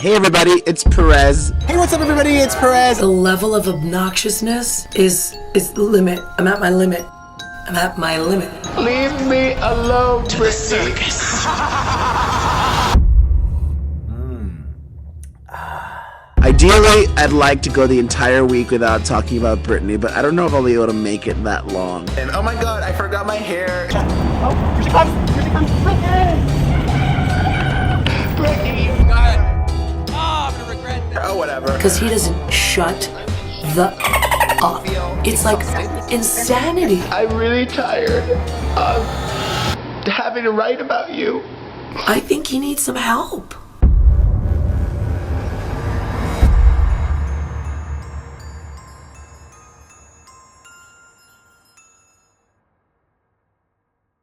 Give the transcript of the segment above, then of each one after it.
Hey everybody, it's Perez. Hey, what's up everybody? It's Perez. The level of obnoxiousness is the limit. I'm at my limit. I'm at my limit. Leave me alone, Britney. Ideally, I'd like to go the entire week without talking about Britney, but I don't know if I'll be able to make it that long. And oh my god, I forgot my hair. Oh, here she comes. Here she comes. Britney, you got it. Oh, I'm gonna regret this. Oh, whatever. Because he doesn't shut the up. It's like insanity. I'm really tired of having to write about you. I think he needs some help.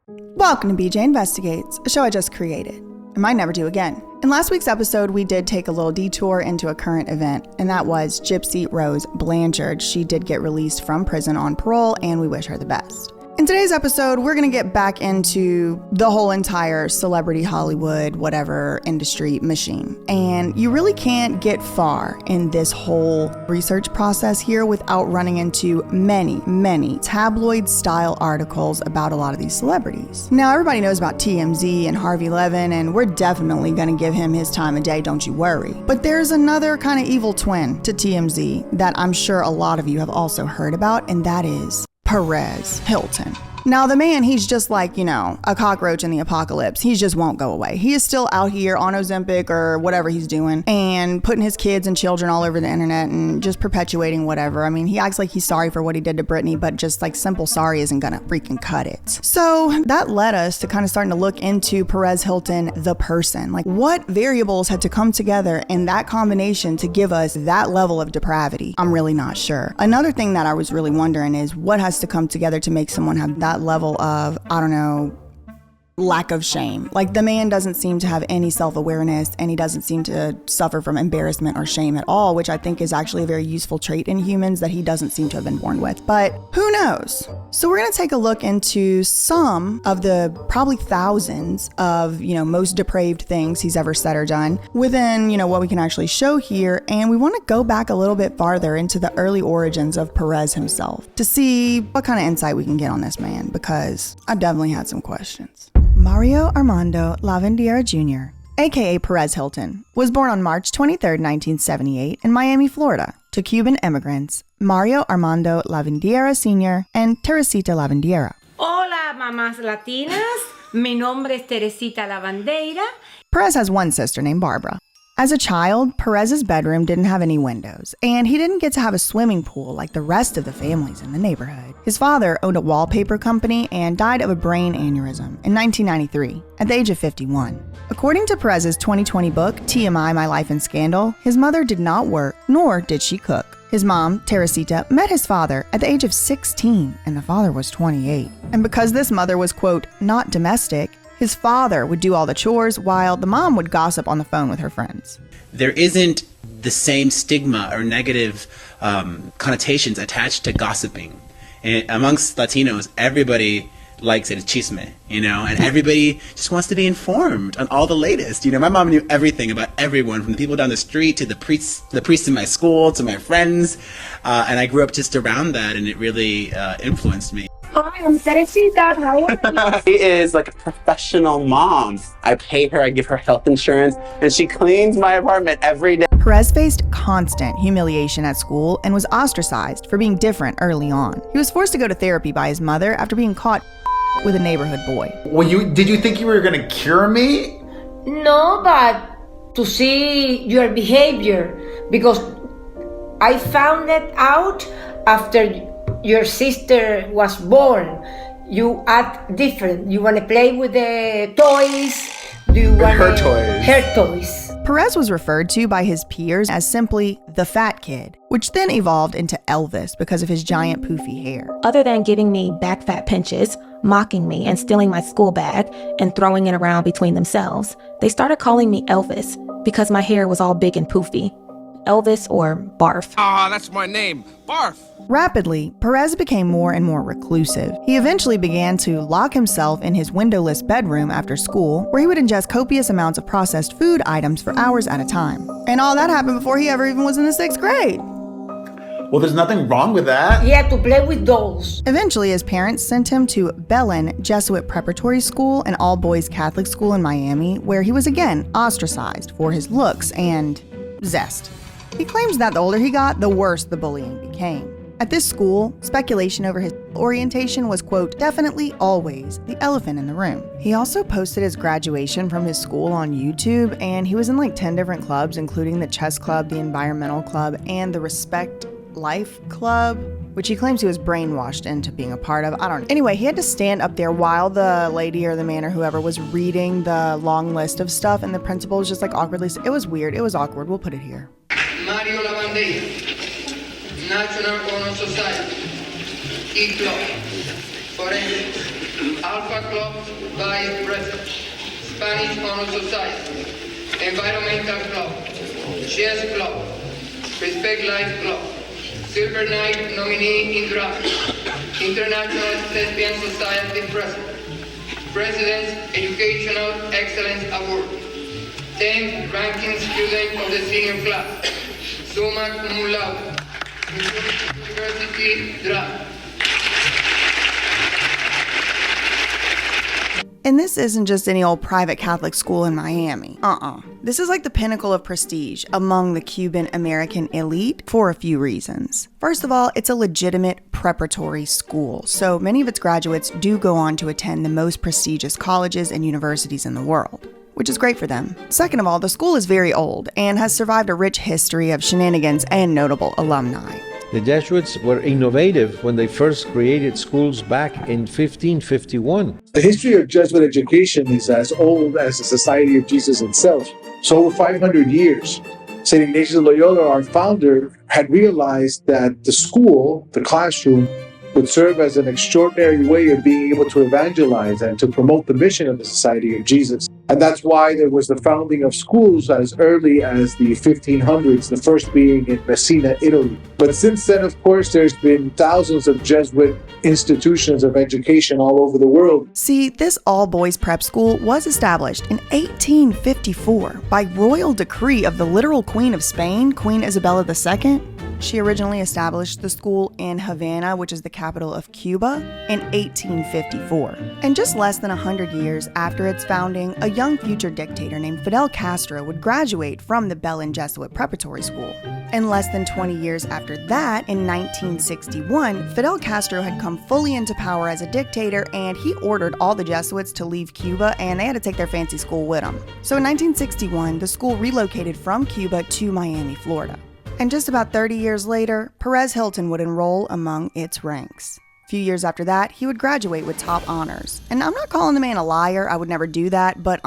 Welcome to BJ Investigates, a show I just created and might never do again. In last week's episode, we did take a little detour into a current event, and that was Gypsy Rose Blanchard. She did get released from prison on parole, and we wish her the best. In today's episode, we're going to get back into the whole entire celebrity Hollywood, whatever industry machine. And you really can't get far in this whole research process here without running into many tabloid-style articles about a lot of these celebrities. Now, everybody knows about TMZ and Harvey Levin, and we're definitely going to give him his time of day, don't you worry. But there's another kind of evil twin to TMZ that I'm sure a lot of you have also heard about, and that is Perez Hilton. Now, the man, he's just like, a cockroach in the apocalypse. He just won't go away. He is still out here on Ozempic or whatever he's doing and putting his kids and children all over the internet and just perpetuating whatever. I mean, he acts like he's sorry for what he did to Britney, but just like simple sorry isn't gonna freaking cut it. So that led us to kind of starting to look into Perez Hilton, the person. Like, what variables had to come together in that combination to give us that level of depravity? I'm really not sure. Another thing that I was really wondering is what has to come together to make someone have that level of, lack of shame. Like, the man doesn't seem to have any self-awareness, and he doesn't seem to suffer from embarrassment or shame at all, which I think is actually a very useful trait in humans that he doesn't seem to have been born with. But who knows? So we're going to take a look into some of the probably thousands of, most depraved things he's ever said or done within, what we can actually show here. And we want to go back a little bit farther into the early origins of Perez himself to see what kind of insight we can get on this man, because I've definitely had some questions. Mario Armando Lavandeira Jr., aka Perez Hilton, was born on March 23, 1978 in Miami, Florida, to Cuban immigrants Mario Armando Lavandeira Sr. and Teresita Lavandeira. Hola, mamás latinas. Mi nombre es Teresita Lavandeira. Perez has one sister named Barbara. As a child, Perez's bedroom didn't have any windows, and he didn't get to have a swimming pool like the rest of the families in the neighborhood. His father owned a wallpaper company and died of a brain aneurysm in 1993 at the age of 51. According to Perez's 2020 book, TMI, My Life in Scandal, his mother did not work, nor did she cook. His mom, Teresita, met his father at the age of 16, and the father was 28. And because this mother was, quote, not domestic, his father would do all the chores while the mom would gossip on the phone with her friends. There isn't the same stigma or negative connotations attached to gossiping. And amongst Latinos, everybody likes it, it's chisme, and everybody just wants to be informed on all the latest. My mom knew everything about everyone, from the people down the street to the priests in my school to my friends, and I grew up just around that, and it really influenced me. Hi, I'm Teresita. How are you? She is like a professional mom. I pay her, I give her health insurance, and she cleans my apartment every day. Perez faced constant humiliation at school and was ostracized for being different early on. He was forced to go to therapy by his mother after being caught with a neighborhood boy. Well, did you think you were gonna cure me? No, but to see your behavior, because I found it out after your sister was born. You act different. You want to play with the toys. Do you want her toys? Perez was referred to by his peers as simply the fat kid, which then evolved into Elvis because of his giant poofy hair. Other than giving me back fat pinches, mocking me, and stealing my school bag and throwing it around between themselves, they started calling me Elvis because my hair was all big and poofy. Elvis or Barf. Ah, that's my name. Barf. Rapidly, Perez became more and more reclusive. He eventually began to lock himself in his windowless bedroom after school, where he would ingest copious amounts of processed food items for hours at a time. And all that happened before he ever even was in the 6th grade. Well, there's nothing wrong with that. He had to play with dolls. Eventually, his parents sent him to Belen Jesuit Preparatory School, an all-boys Catholic school in Miami, where he was again ostracized for his looks and zest. He claims that the older he got, the worse the bullying became. At this school, speculation over his orientation was, quote, definitely always the elephant in the room. He also posted his graduation from his school on YouTube, and he was in like 10 different clubs, including the chess club, the environmental club, and the Respect Life Club, which he claims he was brainwashed into being a part of. I don't know. Anyway, he had to stand up there while the lady or the man or whoever was reading the long list of stuff, and the principal was just like awkwardly. It was weird. It was awkward. We'll put it here. Mario Lavandeira, National Honor Society, E Club, Forensics, Alpha Club, Vice President, Spanish Honor Society, Environmental Club, Chess Club, Respect Life Club, Silver Knight nominee in drama, International Lesbian Society President, President's Educational Excellence Award, 10th ranking student of the senior class, summa cum laude, University drama. And this isn't just any old private Catholic school in Miami. This is like the pinnacle of prestige among the Cuban American elite for a few reasons. First of all, it's a legitimate preparatory school, so many of its graduates do go on to attend the most prestigious colleges and universities in the world, which is great for them. Second of all, the school is very old and has survived a rich history of shenanigans and notable alumni. The Jesuits were innovative when they first created schools back in 1551. The history of Jesuit education is as old as the Society of Jesus itself. So over 500 years, St. Ignatius of Loyola, our founder, had realized that the school, the classroom, would serve as an extraordinary way of being able to evangelize and to promote the mission of the Society of Jesus. And that's why there was the founding of schools as early as the 1500s, the first being in Messina, Italy. But since then, of course, there's been thousands of Jesuit institutions of education all over the world. See, this all-boys prep school was established in 1854 by royal decree of the literal Queen of Spain, Queen Isabella II. She originally established the school in Havana, which is the capital of Cuba, in 1854. And just less than 100 years after its founding, a young future dictator named Fidel Castro would graduate from the Belen Jesuit Preparatory School. And less than 20 years after that, in 1961, Fidel Castro had come fully into power as a dictator, and he ordered all the Jesuits to leave Cuba, and they had to take their fancy school with them. So in 1961, the school relocated from Cuba to Miami, Florida. And just about 30 years later, Perez Hilton would enroll among its ranks. A few years after that, he would graduate with top honors. And I'm not calling the man a liar, I would never do that, but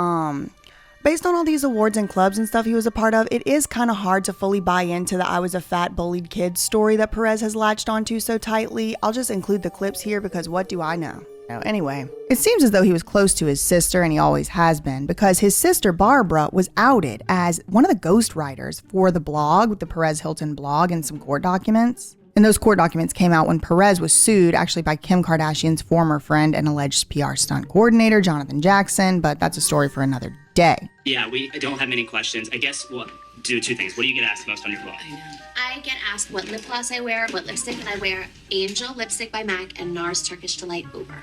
based on all these awards and clubs and stuff he was a part of, it is kind of hard to fully buy into the I was a fat bullied kid story that Perez has latched onto so tightly. I'll just include the clips here because what do I know? Anyway, it seems as though he was close to his sister, and he always has been, because his sister Barbara was outed as one of the ghostwriters for the blog, the Perez Hilton blog, and some court documents. And those court documents came out when Perez was sued, actually by Kim Kardashian's former friend and alleged PR stunt coordinator, Jonathan Jackson, but that's a story for another day. Yeah, we don't have many questions. I guess we'll do two things. What do you get asked most on your blog? I get asked what lip gloss I wear, what lipstick I wear, Angel lipstick by MAC, and NARS Turkish Delight Uber.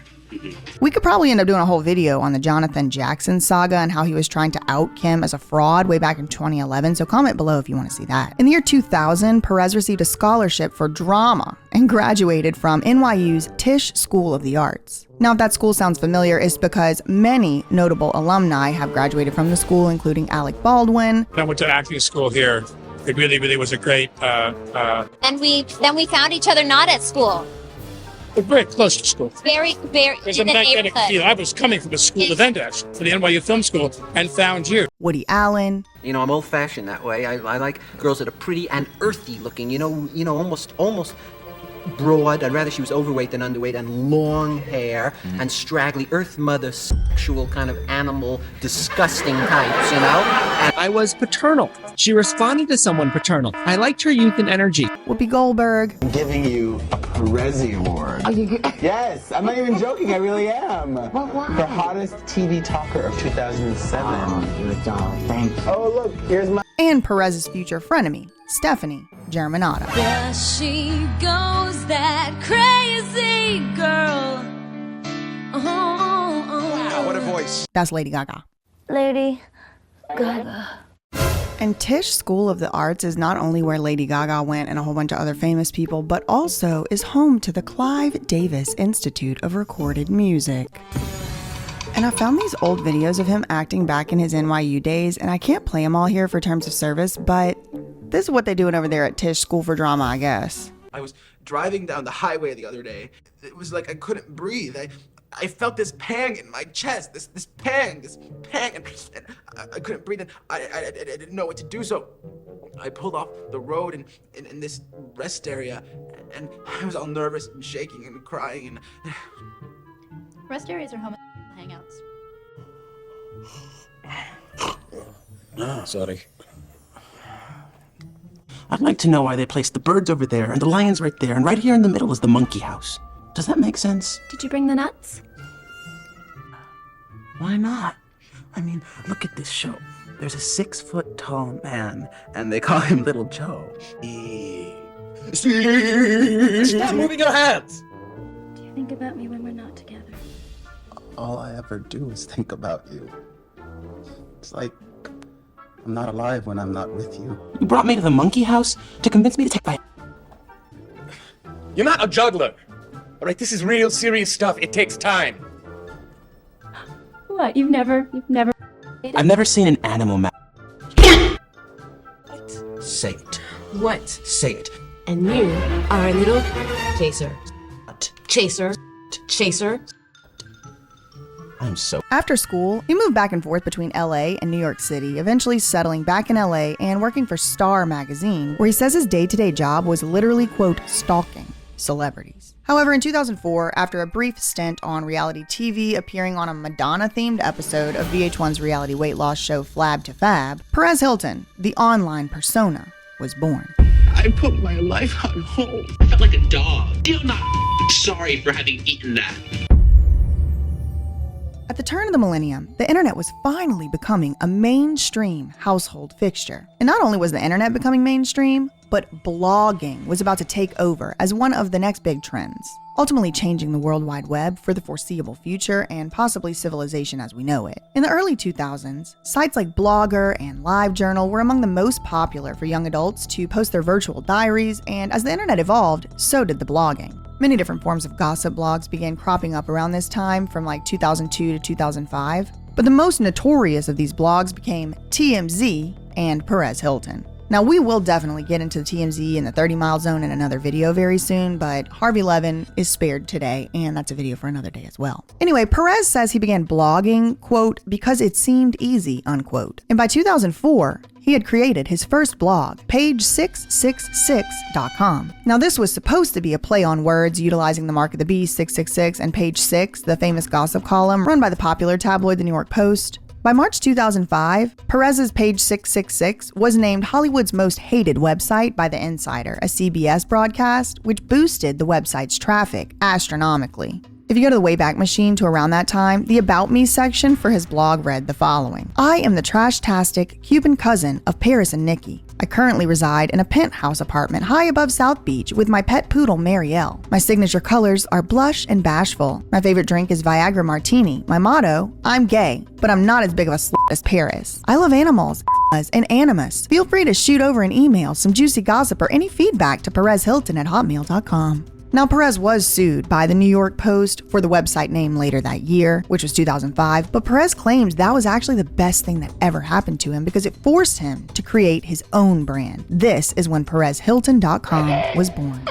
We could probably end up doing a whole video on the Jonathan Jackson saga and how he was trying to out Kim as a fraud way back in 2011, so comment below if you want to see that. In the year 2000, Perez received a scholarship for drama and graduated from NYU's Tisch School of the Arts. Now, if that school sounds familiar, it's because many notable alumni have graduated from the school, including Alec Baldwin. I went to acting school here. It really was a great... And then we found each other not at school. We're very close to school. Very There's a magnetic field. I was coming from a school event, actually, for the NYU Film School, and found you. Woody Allen. You know, I'm old-fashioned that way. I like girls that are pretty and earthy looking, almost broad. I'd rather she was overweight than underweight, and long hair, and straggly, Earth Mother, sexual kind of animal, disgusting types, you know? And I was paternal. She responded to someone paternal. I liked her youth and energy. Whoopi Goldberg. I'm giving you a Perez Award. Yes, I'm not even joking, I really am. For hottest TV talker of 2007. Oh, you're a doll, thank you. Oh, look, here's my... And Perez's future frenemy, Stephanie Germanotta. There she goes, that crazy girl. Wow, what a voice. That's Lady Gaga. Lady Gaga. And Tisch School of the Arts is not only where Lady Gaga went and a whole bunch of other famous people, but also is home to the Clive Davis Institute of Recorded Music. And I found these old videos of him acting back in his NYU days, and I can't play them all here for terms of service, but this is what they're doing over there at Tisch School for Drama, I guess. I was driving down the highway the other day. It was like I couldn't breathe. I felt this pang in my chest, this pang, and I couldn't breathe, and I didn't know what to do, so I pulled off the road in this rest area, and I was all nervous and shaking and crying. And Rest areas are home hangouts. Sorry. I'd like to know why they placed the birds over there and the lions right there, and right here in the middle is the monkey house. Does that make sense? Did you bring the nuts? Why not? I mean, look at this show. There's a 6-foot-tall man, and they call him Little Joe. Stop moving your hands! Do you think about me when we're not together? All I ever do is think about you. It's like I'm not alive when I'm not with you. You brought me to the monkey house to convince me to take my... You're not a juggler. All right, this is real serious stuff. It takes time. What? You've never... I've never seen an animal Say it. What? Say it. And you are a little chaser. Chaser. I'm so... After school, he moved back and forth between LA and New York City, eventually settling back in LA and working for Star magazine, where he says his day-to-day job was literally, quote, stalking celebrities. However, in 2004, after a brief stint on reality TV appearing on a Madonna-themed episode of VH1's reality weight loss show Flab to Fab, Perez Hilton, the online persona, was born. I put my life on hold. I felt like a dog. Still not sorry for having eaten that. At the turn of the millennium, the internet was finally becoming a mainstream household fixture. And not only was the internet becoming mainstream, but blogging was about to take over as one of the next big trends, ultimately changing the World Wide Web for the foreseeable future and possibly civilization as we know it. In the early 2000s, sites like Blogger and LiveJournal were among the most popular for young adults to post their virtual diaries, and as the internet evolved, so did the blogging. Many different forms of gossip blogs began cropping up around this time from like 2002 to 2005, but the most notorious of these blogs became TMZ and Perez Hilton. Now, we will definitely get into the TMZ and the 30 Mile Zone in another video very soon, but Harvey Levin is spared today, and that's a video for another day as well. Anyway, Perez says he began blogging, quote, because it seemed easy, unquote. And by 2004, he had created his first blog, page666.com. Now, this was supposed to be a play on words utilizing the mark of the beast, 666, and Page 6, the famous gossip column run by the popular tabloid The New York Post. By March 2005, Perez's Page 666 was named Hollywood's most hated website by The Insider, a CBS broadcast, which boosted the website's traffic astronomically. If you go to the Wayback Machine to around that time, the About Me section for his blog read the following. I am the trash-tastic Cuban cousin of Paris and Nikki. I currently reside in a penthouse apartment high above South Beach with my pet poodle, Marielle. My signature colors are blush and bashful. My favorite drink is Viagra Martini. My motto, I'm gay, but I'm not as big of a slut as Paris. I love animals, and animus. Feel free to shoot over an email, some juicy gossip, or any feedback to perezhilton@hotmail.com. Now, Perez was sued by the New York Post for the website name later that year, which was 2005, but Perez claims that was actually the best thing that ever happened to him because it forced him to create his own brand. This is when PerezHilton.com was born.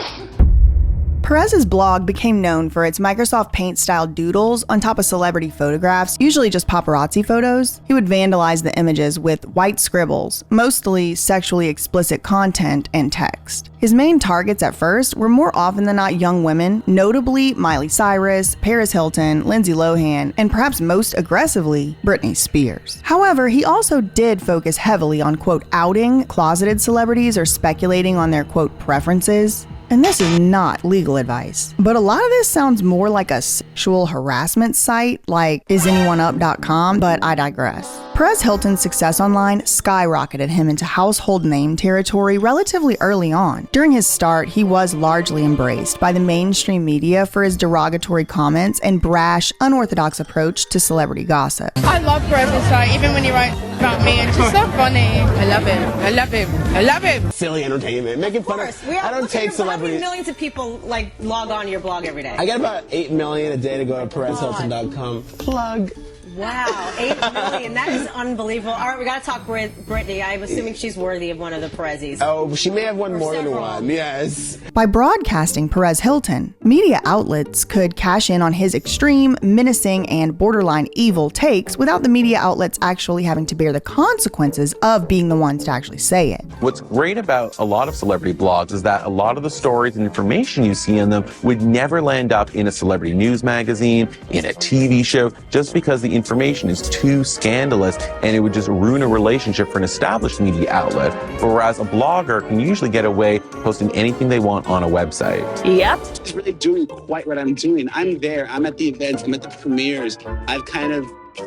Perez's blog became known for its Microsoft Paint-style doodles on top of celebrity photographs, usually just paparazzi photos. He would vandalize the images with white scribbles, mostly sexually explicit content and text. His main targets at first were more often than not young women, notably Miley Cyrus, Perez Hilton, Lindsay Lohan, and perhaps most aggressively, Britney Spears. However, he also did focus heavily on, quote, outing closeted celebrities or speculating on their, quote, preferences. And this is not legal advice, but a lot of this sounds more like a sexual harassment site like isanyoneup.com, but I digress. Perez Hilton's success online skyrocketed him into household name territory relatively early on. During his start, he was largely embraced by the mainstream media for his derogatory comments and brash, unorthodox approach to celebrity gossip. I love Perez's site, even when he writes about me. It's just so funny. I love him. I love him. I love him. Silly entertainment. Making fun of. I don't take celebrities. Millions of people like log on to your blog every day. I get about 8 million a day to go to PerezHilton.com. Plug. Wow, 8 million. That is unbelievable. All right, we got to talk Britney. I'm assuming she's worthy of one of the Perezzis. Oh, she may have won more than one, yes. By broadcasting Perez Hilton, media outlets could cash in on his extreme, menacing, and borderline evil takes without the media outlets actually having to bear the consequences of being the ones to actually say it. What's great about a lot of celebrity blogs is that a lot of the stories and information you see in them would never land up in a celebrity news magazine, in a TV show, just because the information is too scandalous and it would just ruin a relationship for an established media outlet, whereas a blogger can usually get away posting anything they want on a website. Yep. It's really doing quite what I'm doing. I'm there. I'm at the events. I'm at the premieres. I've kind of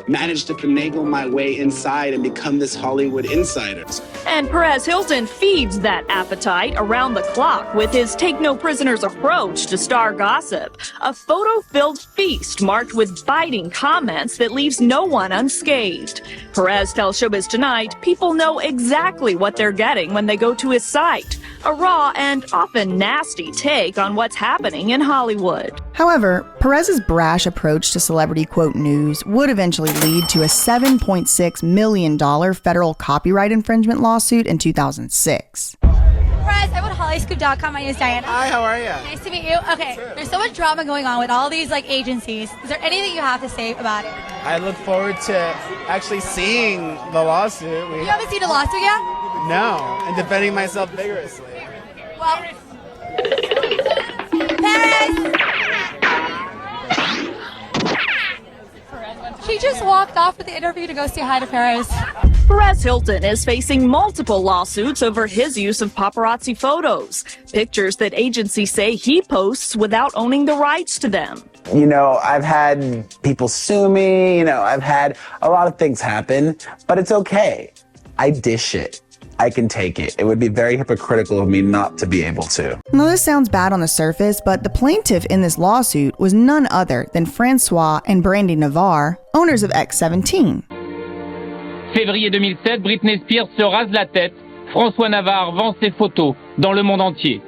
managed to finagle my way inside and become this Hollywood insider. And Perez Hilton feeds that appetite around the clock with his take no prisoners approach to star gossip, a photo-filled feast marked with biting comments that leaves no one unscathed. Perez tells Showbiz Tonight people know exactly what they're getting when they go to his site, a raw and often nasty take on what's happening in Hollywood. However, Perez's brash approach to celebrity quote news would eventually lead to a $7.6 million federal copyright infringement lawsuit in 2006. Perez, I'm at hollyscoop.com. My name is Diana. Hi, how are you? Nice to meet you. Okay, there's so much drama going on with all these agencies. Is there anything you have to say about it? I look forward to actually seeing the lawsuit. You haven't seen the lawsuit yet? No, and defending myself vigorously. Well, Perez! She just walked off with the interview to go say hi to Perez. Perez Hilton is facing multiple lawsuits over his use of paparazzi photos, pictures that agencies say he posts without owning the rights to them. You know, I've had people sue me, I've had a lot of things happen, but it's okay. I dish it. I can take it. It would be very hypocritical of me not to be able to. Now, this sounds bad on the surface, but the plaintiff in this lawsuit was none other than Francois and Brandy Navarre, owners of X17. Février 2007, Britney Spears se rase la tête. François Navarre vend ses photos dans le monde entier.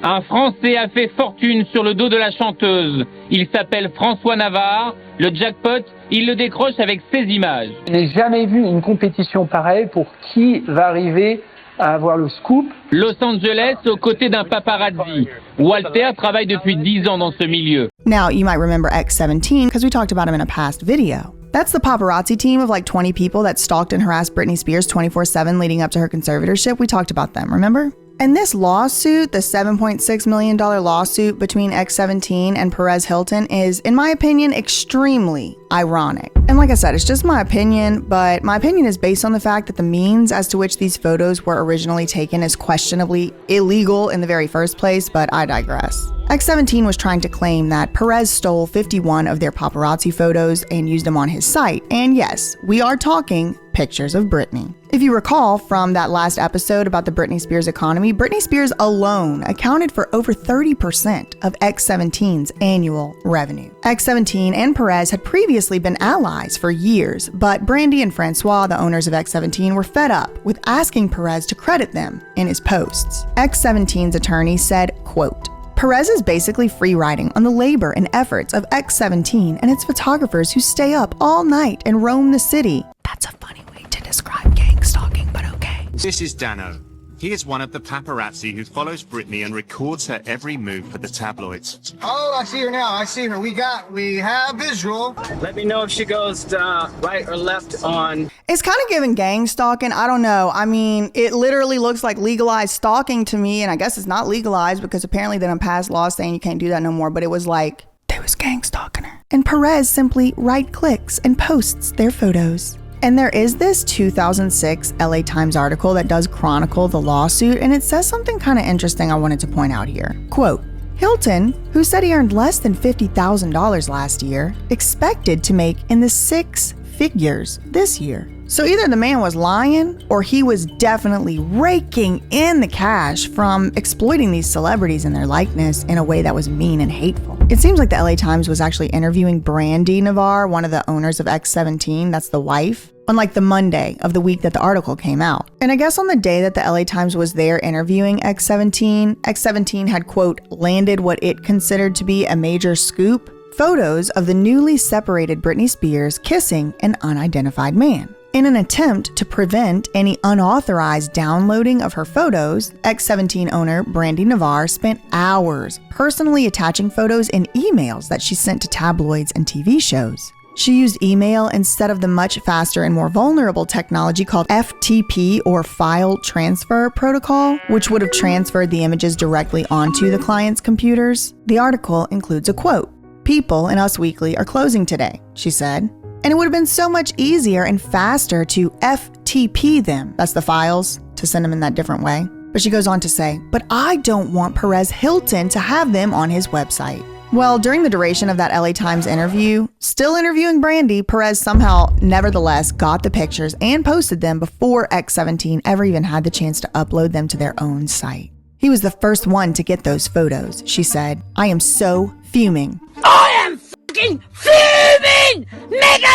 Un Français a fait fortune sur le dos de la chanteuse. Il s'appelle François Navarre. Le jackpot, il le décroche avec ses images. Je n'ai jamais vu une compétition pareille pour qui va arriver à avoir le scoop. Los Angeles aux côtés d'un paparazzi. Walter travaille depuis 10 ans dans ce milieu. Now, you might remember X17 because we talked about him in a past video. That's the paparazzi team of like 20 people that stalked and harassed Britney Spears 24/7 leading up to her conservatorship. We talked about them, remember? And this lawsuit, the $7.6 million lawsuit between X17 and Perez Hilton, is, in my opinion, extremely ironic. And like I said, it's just my opinion, but my opinion is based on the fact that the means as to which these photos were originally taken is questionably illegal in the very first place, but I digress. X17 was trying to claim that Perez stole 51 of their paparazzi photos and used them on his site. And yes, we are talking pictures of Britney. If you recall from that last episode about the Britney Spears economy, Britney Spears alone accounted for over 30% of X17's annual revenue. X17 and Perez had previously been allies for years, but Brandy and Francois, the owners of X17, were fed up with asking Perez to credit them in his posts. X17's attorney said, quote, Perez is basically free riding on the labor and efforts of X17 and its photographers who stay up all night and roam the city. That's a funny way to describe gang stalking, but okay. This is Dano. He is one of the paparazzi who follows Britney and records her every move for the tabloids. Oh, I see her now. I see her. We have visual. Let me know if she goes right or left on. It's kind of giving gang stalking. I don't know. I mean, it literally looks like legalized stalking to me, and I guess it's not legalized because apparently they done passed laws saying you can't do that no more, but it was like they was gang stalking her. And Perez simply right-clicks and posts their photos. And there is this 2006 LA Times article that does chronicle the lawsuit, and it says something kind of interesting I wanted to point out here. Quote, Hilton, who said he earned less than $50,000 last year, expected to make in the six figures this year. So either the man was lying or he was definitely raking in the cash from exploiting these celebrities and their likeness in a way that was mean and hateful. It seems like the LA Times was actually interviewing Britney Navarre, one of the owners of X17, that's the wife, on like the Monday of the week that the article came out. And I guess on the day that the LA Times was there interviewing X17 had, quote, landed what it considered to be a major scoop, photos of the newly separated Britney Spears kissing an unidentified man. In an attempt to prevent any unauthorized downloading of her photos, X17 owner Britney Navarre spent hours personally attaching photos in emails that she sent to tabloids and TV shows. She used email instead of the much faster and more vulnerable technology called FTP, or File Transfer Protocol, which would have transferred the images directly onto the client's computers. The article includes a quote, "People in Us Weekly are closing today," she said. And it would have been so much easier and faster to FTP them, that's the files, to send them in that different way. But she goes on to say, but I don't want Perez Hilton to have them on his website. Well, during the duration of that LA Times interview, still interviewing Brandy, Perez somehow nevertheless got the pictures and posted them before X17 ever even had the chance to upload them to their own site. He was the first one to get those photos, she said. I am so fuming. I am fucking fuming! Mega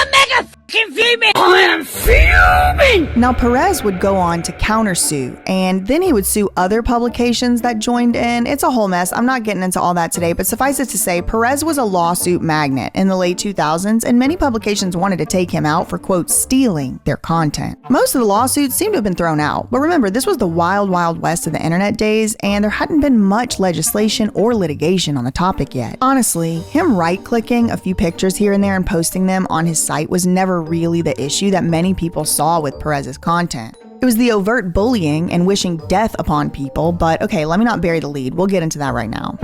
fucking fuming! I am fuming! Now, Perez would go on to countersue, and then he would sue other publications that joined in. It's a whole mess. I'm not getting into all that today, but suffice it to say, Perez was a lawsuit magnet in the late 2000s, and many publications wanted to take him out for, quote, stealing their content. Most of the lawsuits seem to have been thrown out, but remember, this was the wild, wild west of the internet days, and there hadn't been much legislation or litigation on the topic yet. Honestly, him right-clicking a few pictures here and there and posting them on his site was never really the issue that many people saw with Perez's content. It was the overt bullying and wishing death upon people, but okay, let me not bury the lead. We'll get into that right now.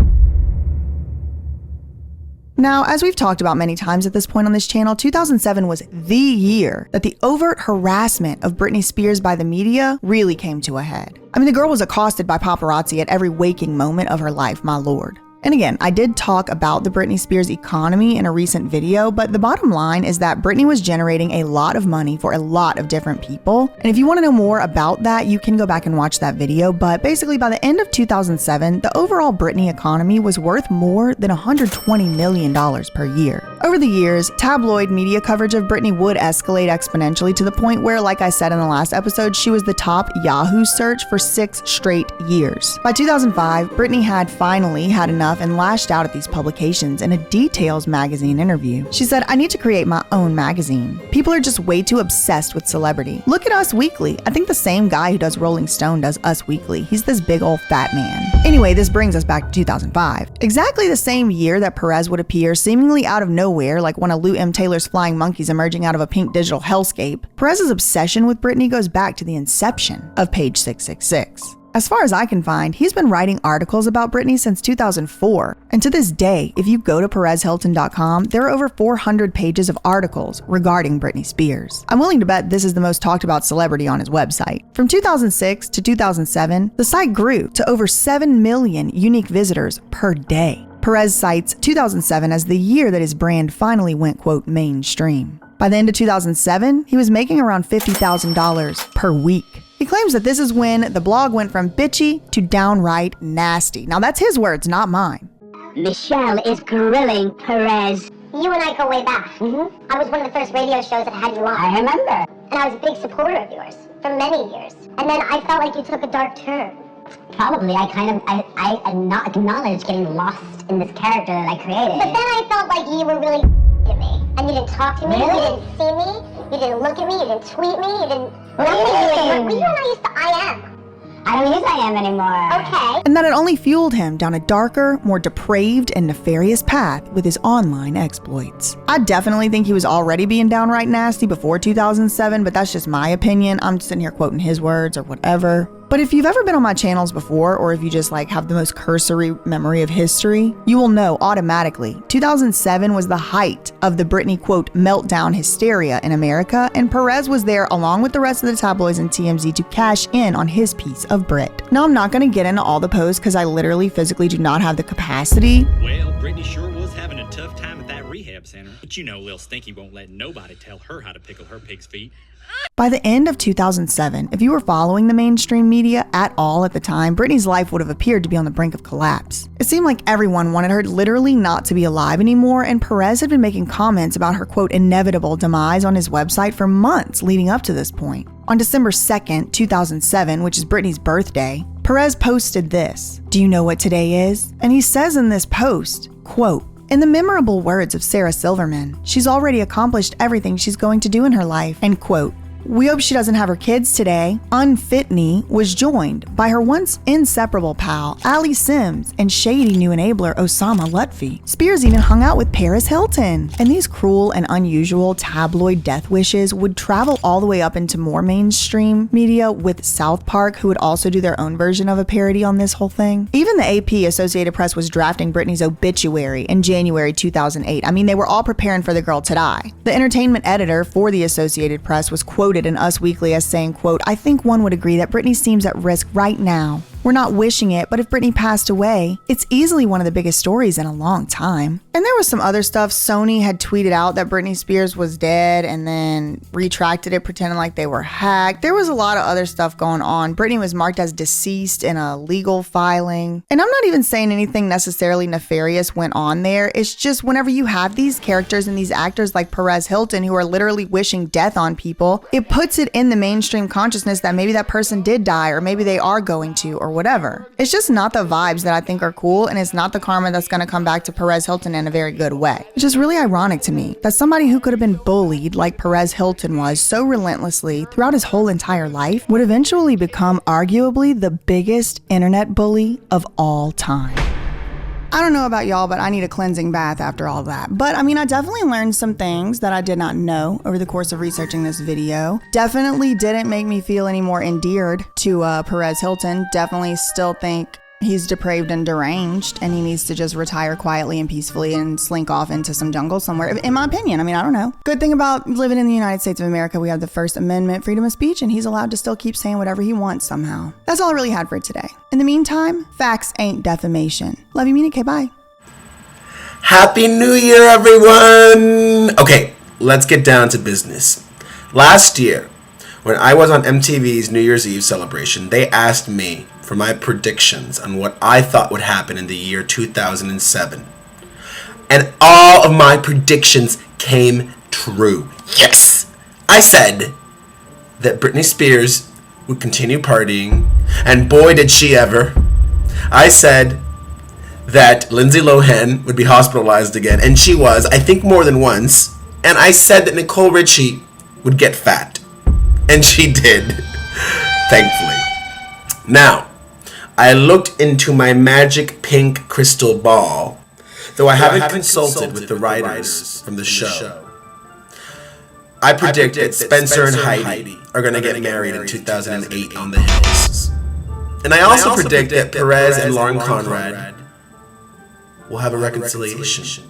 Now, as we've talked about many times at this point on this channel, 2007 was the year that the overt harassment of Britney Spears by the media really came to a head. I mean, the girl was accosted by paparazzi at every waking moment of her life, my lord. And again, I did talk about the Britney Spears economy in a recent video, but the bottom line is that Britney was generating a lot of money for a lot of different people. And if you want to know more about that, you can go back and watch that video. But basically, by the end of 2007, the overall Britney economy was worth more than $120 million per year. Over the years, tabloid media coverage of Britney would escalate exponentially to the point where, like I said in the last episode, she was the top Yahoo search for 6 straight years. By 2005, Britney had finally had enough and lashed out at these publications in a Details magazine interview. She said, I need to create my own magazine. People are just way too obsessed with celebrity. Look at Us Weekly. I think the same guy who does Rolling Stone does Us Weekly. He's this big old fat man. Anyway, this brings us back to 2005. Exactly the same year that Perez would appear seemingly out of nowhere, like one of Lou M. Taylor's flying monkeys emerging out of a pink digital hellscape, Perez's obsession with Britney goes back to the inception of Page 666. As far as I can find, he's been writing articles about Britney since 2004. And to this day, if you go to PerezHilton.com, there are over 400 pages of articles regarding Britney Spears. I'm willing to bet this is the most talked about celebrity on his website. From 2006 to 2007, the site grew to over 7 million unique visitors per day. Perez cites 2007 as the year that his brand finally went, quote, mainstream. By the end of 2007, he was making around $50,000 per week. He claims that this is when the blog went from bitchy to downright nasty. Now that's his words, not mine. Michelle is grilling Perez. You and I go way back. I was one of the first radio shows that had you on. I remember. And I was a big supporter of yours for many years. And then I felt like you took a dark turn. Probably. I acknowledge getting lost in this character that I created. But then I felt like you were really to me. And you didn't talk to me. Really? You didn't see me. You didn't look at me. You didn't tweet me. You didn't... You and I used to I I don't use I am anymore. Okay. And that it only fueled him down a darker, more depraved, and nefarious path with his online exploits. I definitely think he was already being downright nasty before 2007, but that's just my opinion. I'm sitting here quoting his words or whatever. But if you've ever been on my channels before, or if you just have the most cursory memory of history, you will know automatically 2007 was the height of the Britney, quote, meltdown hysteria in America, and Perez was there along with the rest of the tabloids and TMZ to cash in on his piece of Brit. Now, I'm not going to get into all the posts because I literally physically do not have the capacity. Well, Britney sure was having a tough time at that rehab center, but you know Lil Stinky won't let nobody tell her how to pickle her pig's feet. By the end of 2007, if you were following the mainstream media at all at the time, Britney's life would have appeared to be on the brink of collapse. It seemed like everyone wanted her literally not to be alive anymore, and Perez had been making comments about her, quote, inevitable demise on his website for months leading up to this point. On December 2nd, 2007, which is Britney's birthday, Perez posted this. Do you know what today is? And he says in this post, quote, in the memorable words of Sarah Silverman, she's already accomplished everything she's going to do in her life, end quote. We hope she doesn't have her kids today. Unfitney was joined by her once inseparable pal, Allie Sims, and shady new enabler, Osama Lutfi. Spears even hung out with Perez Hilton. And these cruel and unusual tabloid death wishes would travel all the way up into more mainstream media with South Park, who would also do their own version of a parody on this whole thing. Even the AP, Associated Press, was drafting Britney's obituary in January 2008. I mean, they were all preparing for the girl to die. The entertainment editor for the Associated Press was quoted in Us Weekly as saying, quote, I think one would agree that Britney seems at risk right now. We're not wishing it, but if Britney passed away, it's easily one of the biggest stories in a long time. And there was some other stuff. Sony had tweeted out that Britney Spears was dead and then retracted it, pretending like they were hacked. There was a lot of other stuff going on. Britney was marked as deceased in a legal filing. And I'm not even saying anything necessarily nefarious went on there. It's just whenever you have these characters and these actors like Perez Hilton who are literally wishing death on people, it puts it in the mainstream consciousness that maybe that person did die, or maybe they are going to, or whatever. It's just not the vibes that I think are cool, and it's not the karma that's going to come back to Perez Hilton in a very good way. It's just really ironic to me that somebody who could have been bullied like Perez Hilton was so relentlessly throughout his whole entire life would eventually become arguably the biggest internet bully of all time. I don't know about y'all, but I need a cleansing bath after all that. But I mean, I definitely learned some things that I did not know over the course of researching this video. Definitely didn't make me feel any more endeared to Perez Hilton. Definitely still think he's depraved and deranged, and he needs to just retire quietly and peacefully and slink off into some jungle somewhere, in my opinion. I mean, I don't know. Good thing about living in the United States of America, we have the First Amendment, freedom of speech, and he's allowed to still keep saying whatever he wants somehow. That's all I really had for today. In the meantime, facts ain't defamation. Love you, mean it, okay, bye. Happy New Year, everyone! Okay, let's get down to business. Last year, when I was on MTV's New Year's Eve celebration, they asked me for my predictions on what I thought would happen in the year 2007. And all of my predictions came true. Yes! I said that Britney Spears would continue partying, and boy did she ever. I said that Lindsay Lohan would be hospitalized again, and she was, I think more than once. And I said that Nicole Richie would get fat. And she did, thankfully. Now, I looked into my magic pink crystal ball, though I haven't consulted with the writers from the show. I predict that Spencer and Heidi are going to get married in 2008 on the hills. And I also predict that Perez and Lauren Conrad will have a reconciliation.